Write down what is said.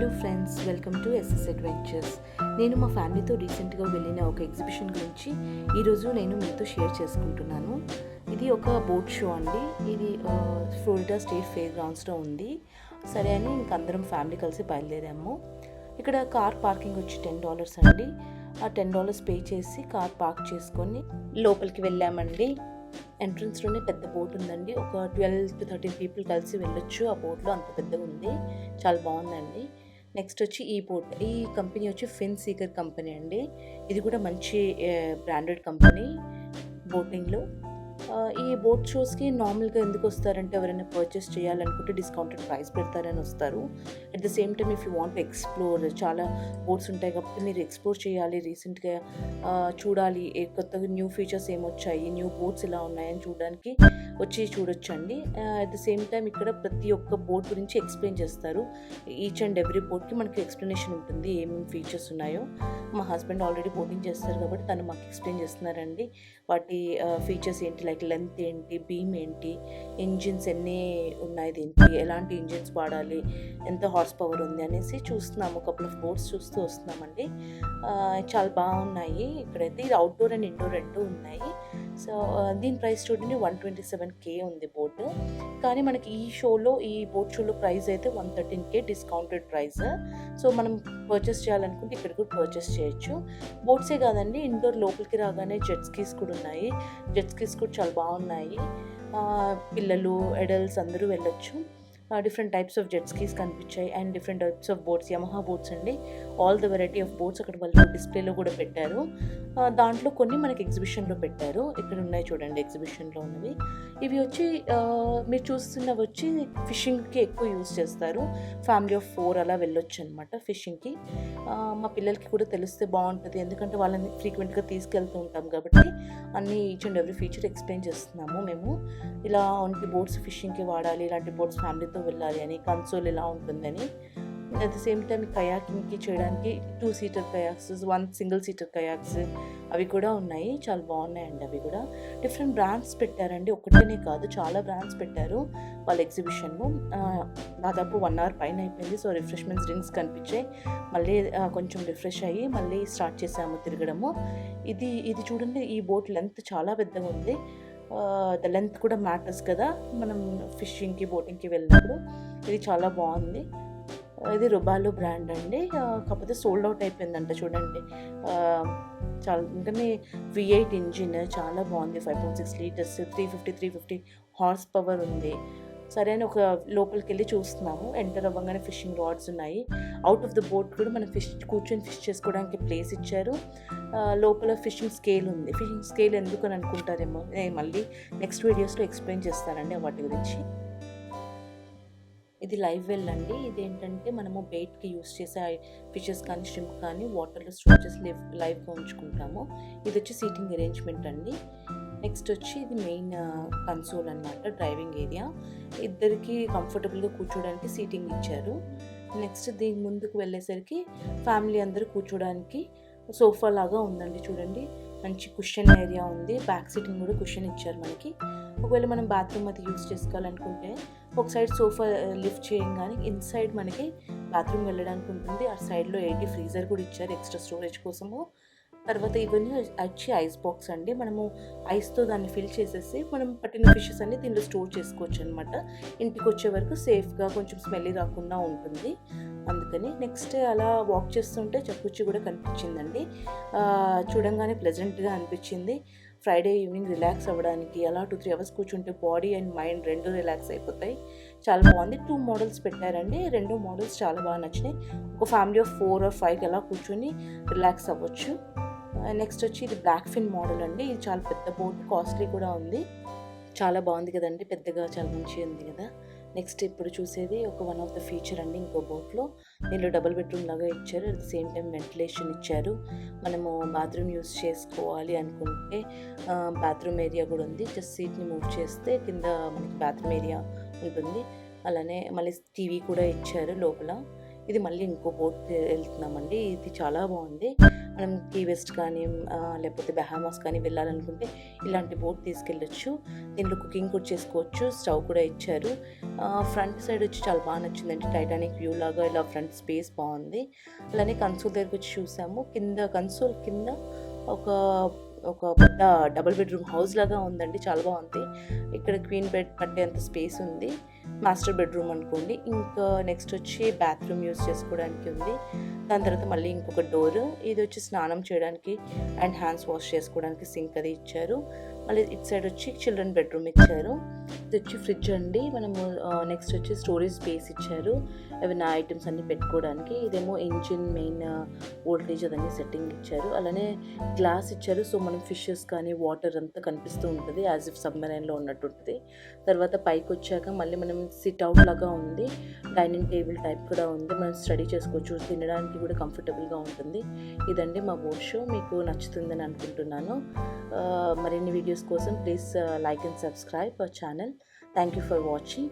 Hello friends, welcome to SS adventures. నేను మా ఫ్యామిలీతో రీసెంట్గా వెళ్ళిన ఒక ఎగ్జిబిషన్ గురించి ఈరోజు నేను మీతో షేర్ చేసుకుంటున్నాను. ఇది ఒక బోట్ షో అండి. ఇది ఫ్లోరిడా స్టేట్ ఫెయిర్ గ్రౌండ్స్లో ఉంది. సరే అని ఇంకందరం ఫ్యామిలీ కలిసి బయలుదేరాము. ఇక్కడ కార్ పార్కింగ్ వచ్చి $10 అండి. ఆ $10 పే చేసి కార్ పార్క్ చేసుకొని లోపలికి వెళ్ళామండి. ఎంట్రన్స్లోనే పెద్ద బోట్ ఉందండి. ఒక 12 to 13 పీపుల్ కలిసి వెళ్ళొచ్చు. ఆ బోట్లో అంత పెద్దగా ఉంది, చాలా బాగుందండి. నెక్స్ట్ వచ్చి ఈ బోట్, ఈ కంపెనీ వచ్చి ఫిన్ సీకర్ కంపెనీ అండి. ఇది కూడా మంచి బ్రాండెడ్ కంపెనీ బోటింగ్లో. ఈ బోట్ షోస్కి నార్మల్గా ఎందుకు వస్తారంటే, ఎవరైనా పర్చేస్ చేయాలనుకుంటే డిస్కౌంటెడ్ ప్రైస్ పెడతారని వస్తారు. At the same time if you want explore, చాలా బోట్స్ ఉంటాయి కాబట్టి మీరు ఎక్స్ప్లోర్ చేయాలి, రీసెంట్గా చూడాలి, కొత్తగా న్యూ ఫీచర్స్ ఏమొచ్చాయి, న్యూ బోట్స్ ఎలా ఉన్నాయని చూడడానికి వచ్చి చూడొచ్చండి. అట్ ద సేమ్ టైం ఇక్కడ ప్రతి ఒక్క బోట్ గురించి ఎక్స్ప్లెయిన్ చేస్తారు. ఈచ్ అండ్ ఎవ్రీ బోట్కి మనకి ఎక్స్ప్లెనేషన్ ఉంటుంది, ఏమేమి ఫీచర్స్ ఉన్నాయో. మా హస్బెండ్ ఆల్రెడీ బోటింగ్ చేస్తారు కాబట్టి తను మాకు ఎక్స్ప్లెయిన్ చేస్తున్నారండి. వాటి ఫీచర్స్ ఏంటి, లైక్ లెంత్ ఏంటి, బీమ్ ఏంటి, ఇంజిన్స్ ఎన్ని ఉన్నాయి, దీనికి ఎలాంటి ఇంజిన్స్ వాడాలి, ఎంత హార్స్ పవర్ ఉంది అనేసి చూస్తున్నాము. కపుల్ ఆఫ్ బోట్స్ చూస్తూ వస్తున్నామండి. చాలా బాగున్నాయి ఇక్కడైతే. ఇది అవుట్డోర్ అండ్ ఇండోర్ రెండు ఉన్నాయి. సో దీని ప్రైస్ చూడండి, $127K ఉంది బోట్. కానీ మనకి ఈ బోట్ షోలో ప్రైస్ అయితే $113K డిస్కౌంటెడ్ ప్రైస్. సో మనం పర్చేస్ చేయాలనుకుంటే ఇక్కడ కూడా పర్చేస్ చేయొచ్చు. బోట్సే కాదండి, ఇండోర్ లోపలికి రాగానే జెట్ స్కీస్ కూడా ఉన్నాయి. జెట్ స్కీస్ కూడా చాలా బాగున్నాయి. పిల్లలు, అడల్ట్స్ అందరూ వెళ్ళొచ్చు. Different types of jet skis కనిపించాయి and different types of boats, Yamaha boats అండి. All the variety of boats అక్కడ వాళ్ళు డిస్ప్లేలో కూడా పెట్టారు. దాంట్లో కొన్ని మనకి ఎగ్జిబిషన్లో పెట్టారు. ఇక్కడ ఉన్నాయి చూడండి ఎగ్జిబిషన్లో ఉన్నవి. ఇవి వచ్చి మీరు చూస్తున్నవి వచ్చి ఫిషింగ్కి ఎక్కువ యూజ్ చేస్తారు. ఫ్యామిలీ ఆఫ్ 4 అలా వెళ్ళొచ్చు అనమాట ఫిషింగ్కి. మా పిల్లలకి కూడా తెలిస్తే బాగుంటుంది, ఎందుకంటే వాళ్ళని ఫ్రీక్వెంట్గా తీసుకెళ్తూ ఉంటాం కాబట్టి అన్నీ each and every feature explain చేస్తున్నాము మేము. ఇలాంటి బోట్స్ ఫిషింగ్కి వాడాలి, ఇలాంటి బోట్స్ ఫ్యామిలీతో వెళ్ళాలి అని, కన్సోల్ ఎలా ఉంటుందని. అట్ ద సేమ్ టైం కయాకింగ్కి చేయడానికి 2 seater kayaks, 1 single seater kayaks అవి కూడా ఉన్నాయి. చాలా బాగున్నాయండి అవి కూడా. డిఫరెంట్ బ్రాండ్స్ పెట్టారండి, ఒకటేనే కాదు చాలా బ్రాండ్స్ పెట్టారు వాళ్ళ ఎగ్జిబిషన్లో. దాదాపు 1 hour పైన అయిపోయింది. సో రిఫ్రెష్మెంట్స్ డ్రింక్స్ కనిపించాయి. మళ్ళీ కొంచెం రిఫ్రెష్ అయ్యి మళ్ళీ స్టార్ట్ చేసాము తిరగడము. ఇది చూడండి, ఈ బోట్ లెంత్ చాలా పెద్దగా ఉంది. ద లెంత్ కూడా మ్యాటర్స్ కదా మనం ఫిషింగ్కి బోటింగ్కి వెళ్ళినప్పుడు. ఇది చాలా బాగుంది. ఇది రుబాలో బ్రాండ్ అండి. కాకపోతే సోల్డ్ అవుట్ అయిపోయిందంట చూడండి. చాలా ఇంకా V8 ఇంజిన్ చాలా బాగుంది. 5.6 లీటర్స్, 350 హార్స్ పవర్ ఉంది. సరే అని ఒక లోపలికి వెళ్ళి చూస్తున్నాము. ఎంటర్ అవ్వగానే ఫిషింగ్ రాడ్స్ ఉన్నాయి. అవుట్ ఆఫ్ ద బోట్ కూడా మనం కూర్చొని ఫిష్ చేసుకోవడానికి ప్లేస్ ఇచ్చారు. లోపల ఫిషింగ్ స్కేల్ ఉంది. ఫిషింగ్ స్కేల్ ఎందుకు అని అనుకుంటారేమో, నేను మళ్ళీ నెక్స్ట్ వీడియోస్లో ఎక్స్ప్లెయిన్ చేస్తానండి వాటి గురించి. ఇది లైవ్ వెల్ అండి. ఇదేంటంటే మనము బెయిట్కి యూస్ చేసే ఫిషెస్ కానీ షింప్ కానీ వాటర్లో స్టోర్ చేసి లైవ్గా ఉంచుకుంటాము. ఇది వచ్చి సీటింగ్ అరేంజ్మెంట్ అండి. నెక్స్ట్ వచ్చి ఇది మెయిన్ కన్సోల్ అనమాట, డ్రైవింగ్ ఏరియా. ఇద్దరికి కంఫర్టబుల్గా కూర్చోడానికి సీటింగ్ ఇచ్చారు. నెక్స్ట్ దీని ముందుకు వెళ్ళేసరికి ఫ్యామిలీ అందరూ కూర్చోడానికి సోఫా లాగా ఉందండి చూడండి. మంచి కుషన్ ఏరియా ఉంది. బ్యాక్ సీటింగ్ కూడా కుషన్ ఇచ్చారు మనకి. ఒకవేళ మనం బాత్రూమ్ అది యూజ్ చేసుకోవాలనుకుంటే ఒక సైడ్ సోఫా లిఫ్ట్ చేయగానే ఇన్సైడ్ మనకి బాత్రూమ్ వెళ్ళడానికి ఉంటుంది. ఆ సైడ్లో 80 ఫ్రీజర్ కూడా ఇచ్చారు ఎక్స్ట్రా స్టోరేజ్ కోసము. తర్వాత ఇవన్నీ వచ్చి ఐస్ బాక్స్ అండి. మనము ఐస్తో దాన్ని ఫిల్ చేసేసి మనం పట్టిన ఫిషెస్ అన్ని దీనిలో స్టోర్ చేసుకోవచ్చు అనమాట. ఇంటికి వచ్చే వరకు సేఫ్గా, కొంచెం స్మెల్ రాకుండా ఉంటుంది అందుకని. నెక్స్ట్ అలా వాక్ చేస్తుంటే చక్కుచ్చి కూడా కనిపించిందండి. చూడంగానే ప్లెజెంట్గా అనిపించింది. ఫ్రైడే ఈవినింగ్ రిలాక్స్ అవ్వడానికి అలా 2-3 hours కూర్చుంటే బాడీ అండ్ మైండ్ రెండు రిలాక్స్ అయిపోతాయి. చాలా బాగుంది. 2 మోడల్స్ పెట్టారండి. 2 మోడల్స్ చాలా బాగా నచ్చినాయి. ఒక ఫ్యామిలీ ఆఫ్ 4 or 5 అలా కూర్చొని రిలాక్స్ అవ్వచ్చు. నెక్స్ట్ వచ్చి ఇది బ్లాక్ ఫిన్ మోడల్ అండి. ఇది చాలా పెద్ద బోట్, కాస్ట్లీ కూడా ఉంది. చాలా బాగుంది కదండి, పెద్దగా చాలా మంచిగా ఉంది కదా. నెక్స్ట్ ఇప్పుడు చూసేది ఒక వన్ ఆఫ్ ద ఫీచర్ అండి ఇంకో బోట్లో. దీనిలో డబుల్ బెడ్రూమ్ లాగా ఇచ్చారు. At the same time ventilation ఇచ్చారు. మనము బాత్రూమ్ యూస్ చేసుకోవాలి అనుకుంటే బాత్రూమ్ ఏరియా కూడా ఉంది. జస్ట్ సీట్ని మూవ్ చేస్తే కింద మనకి బాత్రూమ్ ఏరియా ఉంటుంది. అలానే మళ్ళీ టీవీ కూడా ఇచ్చారు లోపల. ఇది మళ్ళీ ఇంకో బోట్ వెళ్తున్నామండి. ఇది చాలా బాగుంది. మనం కీ వెస్ట్ కానీ లేకపోతే బహామాస్ కానీ వెళ్ళాలనుకుంటే ఇలాంటి బోట్ తీసుకెళ్ళొచ్చు. దీంట్లో కుకింగ్ కూడా చేసుకోవచ్చు. స్టవ్ కూడా ఇచ్చారు. ఫ్రంట్ సైడ్ వచ్చి చాలా బాగా నచ్చిందండి. టైటానిక్ వ్యూ లాగా ఇలా ఫ్రంట్ స్పేస్ బాగుంది. అలానే కన్సోల్ దగ్గరికి వచ్చి చూసాము. కన్సోల్ కింద ఒక ఒక పెద్ద డబుల్ బెడ్రూమ్ హౌస్ లాగా ఉందండి. చాలా బాగుంది. ఇక్కడ క్వీన్ బెడ్ పట్టేంత స్పేస్ ఉంది. మాస్టర్ బెడ్రూమ్ అనుకోండి. ఇంకా నెక్స్ట్ వచ్చి బాత్రూమ్ యూస్ చేసుకోవడానికి ఉంది. దాని తర్వాత మళ్ళీ ఇంకొక డోర్. ఇది వచ్చి స్నానం చేయడానికి అండ్ హ్యాండ్స్ వాష్ చేసుకోవడానికి సింక్ అది ఇచ్చారు. మళ్ళీ ఇటు సైడ్ వచ్చి చిల్డ్రన్ బెడ్రూమ్ ఇచ్చారు. ఇది వచ్చి ఫ్రిడ్జ్ అండి. మనము నెక్స్ట్ వచ్చి స్టోరేజ్ స్పేస్ ఇచ్చారు, ఏమైనా ఐటమ్స్ అన్నీ పెట్టుకోవడానికి. ఇదేమో ఇంజిన్ మెయిన్ వోల్టేజ్ అదన్నీ సెట్టింగ్ ఇచ్చారు. అలానే గ్లాస్ ఇచ్చారు. సో మనం ఫిషెస్ కానీ వాటర్ అంతా కనిపిస్తూ ఉంటుంది, యాజ్ ఇఫ్ సబ్మెరైన్లో ఉన్నట్టు ఉంటుంది. తర్వాత పైకి వచ్చాక మళ్ళీ మనం సిట్ అవుట్ లాగా ఉంది. డైనింగ్ టేబుల్ టైప్ కూడా ఉంది. మనం స్టడీ చేసుకోవచ్చు, తినడానికి కూడా కంఫర్టబుల్గా ఉంటుంది. ఇదండి మా బోట్ షో. మీకు నచ్చుతుందని అనుకుంటున్నాను. మరిన్ని వీడియోస్ కోసం please like and subscribe our channel. Thank you for watching.